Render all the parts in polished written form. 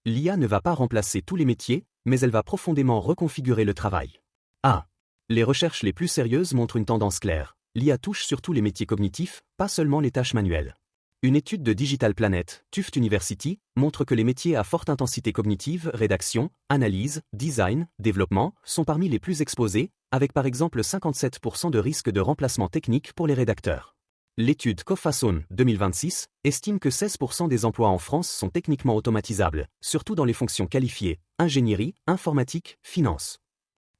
L'IA ne va pas remplacer tous les métiers, mais elle va profondément reconfigurer le travail. A. Les recherches les plus sérieuses montrent une tendance claire. L'IA touche surtout les métiers cognitifs, pas seulement les tâches manuelles. Une étude de Digital Planet, Tufts University, montre que les métiers à forte intensité cognitive, rédaction, analyse, design, développement, sont parmi les plus exposés, avec par exemple 57% de risque de remplacement technique pour les rédacteurs. L'étude Cofason 2026 estime que 16% des emplois en France sont techniquement automatisables, surtout dans les fonctions qualifiées, ingénierie, informatique, finance.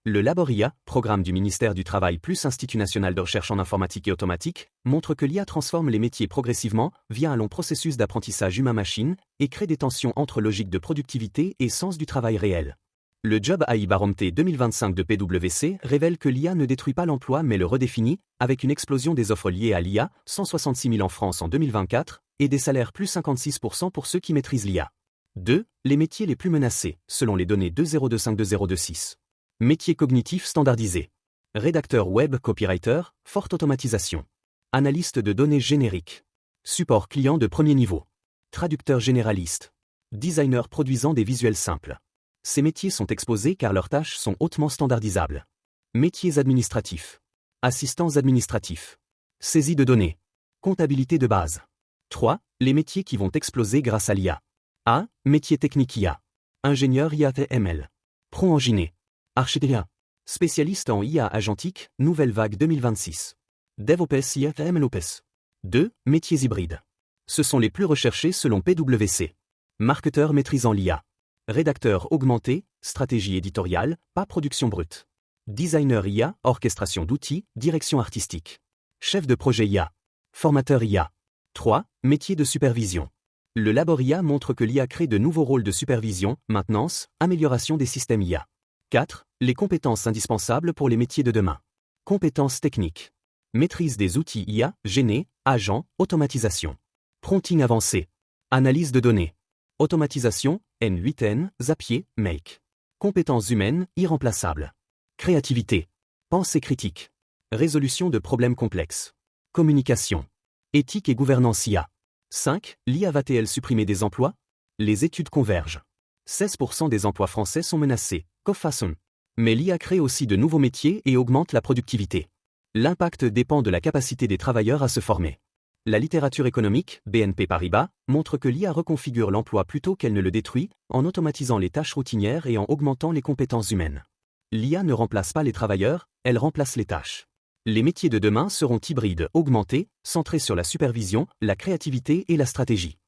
Le Laboria, programme du ministère du Travail plus Institut national de recherche en informatique et automatique, montre que l'IA transforme les métiers progressivement via un long processus d'apprentissage humain-machine et crée des tensions entre logique de productivité et sens du travail réel. Le Job AI Barometer 2025 de PwC révèle que l'IA ne détruit pas l'emploi mais le redéfinit, avec une explosion des offres liées à l'IA, 166 000 en France en 2024, et des salaires plus 56% pour ceux qui maîtrisent l'IA. 2. Les métiers les plus menacés, selon les données 2025-2026. Métiers cognitifs standardisés. Rédacteur web, copywriter, forte automatisation. Analyste de données génériques. Support client de premier niveau. Traducteur généraliste. Designer produisant des visuels simples. Ces métiers sont exposés car leurs tâches sont hautement standardisables. Métiers administratifs. Assistants administratifs. Saisie de données. Comptabilité de base. 3. Les métiers qui vont exploser grâce à l'IA. A. Métiers techniques IA. Ingénieur IA/ML. Pro-engineer. Architecte. Spécialiste en IA agentique, nouvelle vague 2026. DevOps IA/MLOps. 2. Métiers hybrides. Ce sont les plus recherchés selon PwC. Marketeur maîtrisant l'IA. Rédacteur augmenté, stratégie éditoriale, pas production brute. Designer IA, orchestration d'outils, direction artistique. Chef de projet IA. Formateur IA. 3. Métier de supervision. Le Laboria montre que l'IA crée de nouveaux rôles de supervision, maintenance, amélioration des systèmes IA. 4. Les compétences indispensables pour les métiers de demain. Compétences techniques. Maîtrise des outils IA, GENE, agents, automatisation. Prompting avancé. Analyse de données. Automatisation, N8N, Zapier, Make. Compétences humaines, irremplaçables. Créativité. Pensée critique. Résolution de problèmes complexes. Communication. Éthique et gouvernance IA. 5. L'IA va-t-elle supprimer des emplois? Les études convergent. 16% des emplois français sont menacés, Cofason. Mais l'IA crée aussi de nouveaux métiers et augmente la productivité. L'impact dépend de la capacité des travailleurs à se former. La littérature économique, BNP Paribas, montre que l'IA reconfigure l'emploi plutôt qu'elle ne le détruit, en automatisant les tâches routinières et en augmentant les compétences humaines. L'IA ne remplace pas les travailleurs, elle remplace les tâches. Les métiers de demain seront hybrides, augmentés, centrés sur la supervision, la créativité et la stratégie.